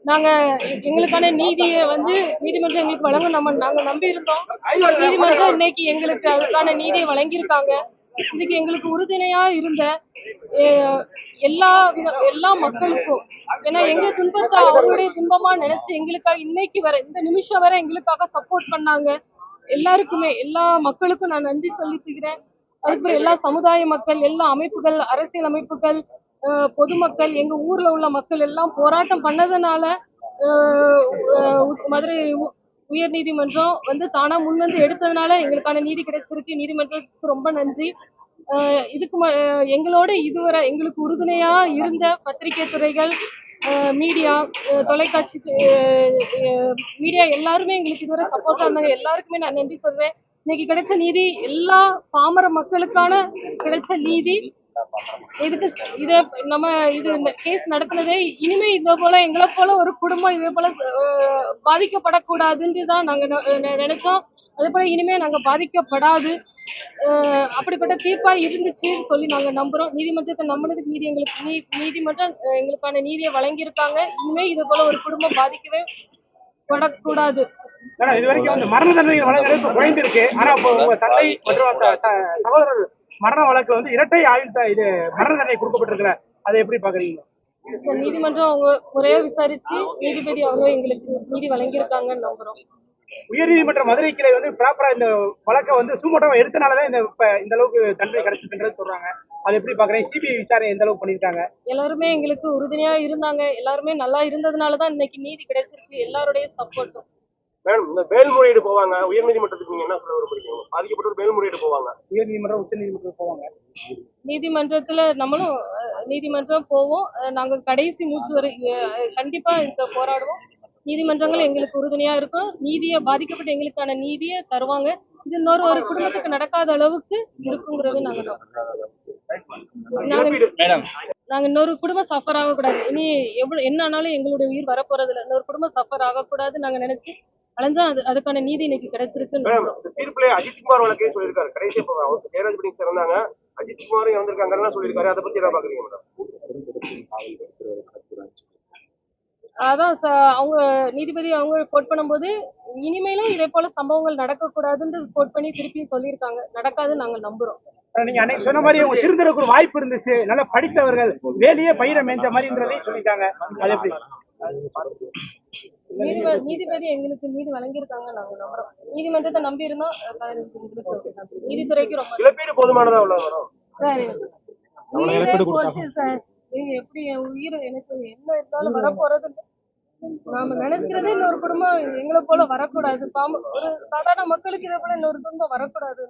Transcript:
நாங்க எங்களுக்கான நீதியை நீதிமன்றம் எங்களுக்கு வழங்கும் நாங்க நம்பி இருந்தோம். நீதிமன்றம் இன்னைக்கு எங்களுக்கு அதுக்கான நீதியை வழங்கியிருக்காங்க. இதுக்கு எங்களுக்கு உறுதுணையா இருந்த எல்லா மக்களுக்கும், ஏன்னா எங்க துன்பத்தை அவங்களுடைய துன்பமா நினைச்சு எங்களுக்காக இன்னைக்கு வர இந்த நிமிஷம் வரை எங்களுக்காக சப்போர்ட் பண்ணாங்க. எல்லாருக்குமே, எல்லா மக்களுக்கும் நான் நன்றி சொல்லிக்கிறேன். அதுக்கப்புறம் எல்லா சமுதாய மக்கள், எல்லா அமைப்புகள், அரசியல் அமைப்புகள், பொதுமக்கள், எங்க ஊர்ல உள்ள மக்கள் எல்லாம் போராட்டம் பண்ணதுனால மதுரை உயர் நீதிமன்றம் தானா முன்வந்து எடுத்ததுனால எங்களுக்கான நீதி கிடைச்சிருக்கு. நீதிமன்றத்துக்கு ரொம்ப நன்றி. இதுக்கு எங்களோட இதுவரை எங்களுக்கு உறுதுணையா இருந்த பத்திரிகை துறைகள், மீடியா, தொலைக்காட்சி மீடியா எல்லாருமே எங்களுக்கு இதுவரை சப்போர்ட்டா இருந்தாங்க. எல்லாருக்குமே நான் நன்றி சொல்றேன். இன்னைக்கு கிடைச்ச நீதி எல்லா பாமர மக்களுக்கான கிடைச்ச நீதி. இதுக்கு இந்த கேஸ் நடத்தினதே இனிமே இதே போல எங்களை போல ஒரு குடும்பம் இதே போல பாதிக்கப்படக்கூடாதுன்னு தான் நாங்க நினைச்சோம். அதே போல இனிமே நாங்க பாதிக்கப்படாது, அப்படிப்பட்ட தீர்ப்பா இருந்துச்சுன்னு சொல்லி நாங்க நம்புறோம். நீதிமன்றத்தை நம்பினதுக்கு நீதிமன்றம் எங்களுக்கான நீதியை வழங்கியிருக்காங்க. இனிமே இது போல ஒரு குடும்பம் பாதிக்கவே படக்கூடாது. இது வரைக்கும் மரண தண்டனை வழங்குறது குறைந்திருக்கு. ஆனா உங்க தந்தை மற்றும் சகோதரர் மரண வழக்குல இரட்டை ஆயுள் இது மரண தண்டனை கொடுக்கப்பட்டிருக்கிற அதை எப்படி பாக்குறீங்க? நீதிமன்றம் அவங்க முறையா விசாரிச்சு நீதிபதி அவங்க எங்களுக்கு நீதி வழங்கியிருக்காங்கன்னு நம்புறோம். உயர்நீதிமன்ற மதுரை கிளை ப்ராப்பரா இந்த வழக்கை சுமூட்டமா எடுத்தனாலதான் இந்த அளவுக்கு தண்டனை கிடைச்சிருக்குன்றது சொல்றாங்க. அதை எப்படி பாக்குறேன்? சிபிஐ விசாரணை எந்த அளவுக்கு பண்ணிருக்காங்க? எல்லாருமே எங்களுக்கு உறுதுணையா இருந்தாங்க. எல்லாருமே நல்லா இருந்ததுனாலதான் இன்னைக்கு நீதி கிடைச்சிருக்கு. எல்லாருடைய சப்போர்ட்டும். மேடம், இந்த மேல்முறையீடு போவாங்க உயர்நீதிமன்றத்துக்கு, நீங்க என்ன சொல்ல விரும்புறீங்க? பாதிக்கப்பட்டவர் மேல்முறையீடு போவாங்க, உயர்நீதிமன்றம் உச்ச நீதிமன்றம் போவாங்க. நீதிமன்றத்துல நம்மளும் நீதிமன்றம் போவோம். நாங்க கடைசி மூச்சு வரை கண்டிப்பா இங்க போராடுவோம். நீதிமன்றங்கள் எங்களுக்கு உறுதுணையா இருக்கும். பாதிக்கப்பட்ட எங்களுக்கான நீதியை தருவாங்க. இது ஒரு குடும்பத்துக்கு நடக்காத அளவுக்கு இருக்குங்கிறது நாங்க இன்னொரு குடும்பம் சஃபர் ஆகக்கூடாது. இனி என்ன ஆனாலும் எங்களுடைய உயிர் வரப்போறது இல்லை. இன்னொரு குடும்பம் சஃபர் ஆகக்கூடாது நாங்க நினைச்சு அலைஞ்சா அதுக்கான நீதி இன்னைக்கு கிடைச்சிருக்கு. தீர்ப்புல அஜித்குமார் வழக்கே சொல்லியிருக்காரு. கடைசி ஜெயராஜ் சிறந்தாங்க, அஜித்குமாரும் இறந்திருக்காங்கன்னு சொல்லியிருக்காரு. அதை பத்தி என்ன பாக்குறீங்க மேடம்? அதான் அவங்க நீதிபதி அவங்க கோட் பண்ணும்போது இனிமேலும் இதே போல சம்பவங்கள் நடக்கக்கூடாதுன்னு கோட் பண்ணி திருப்பி சொல்லியிருக்காங்க. நடக்காதுன்னு நாங்க நம்புறோம். நீங்க அன்னைக்கு சொன்ன மாதிரி அவங்க திருந்தறதுக்கு ஒரு வாய்ப்பு இருந்துச்சு. நல்லா படித்தவர்கள் வேலையே பயிர மேய்ந்த மாதிரின்றதையும் சொல்லிட்டாங்க. அது எப்படி? நீதிபதி எங்களுக்கு நீதி வழங்கியிருக்காங்க நாங்க நம்புறோம். நீதிமன்றத்தை நம்பி இருந்தோம். நீதித்துறைக்கு ரொம்ப இழப்பீடு போதுமானதா வரும் சார். எப்படி என் உயிர் எனக்கு என்ன இருந்தாலும் வரப்போறது நாம நினைக்கிறதே இன்னொரு குடும்பம் எங்களை போல வரக்கூடாது. ஒரு சாதாரண மக்களுக்கு இதே போல இன்னொரு துன்பம் வரக்கூடாது.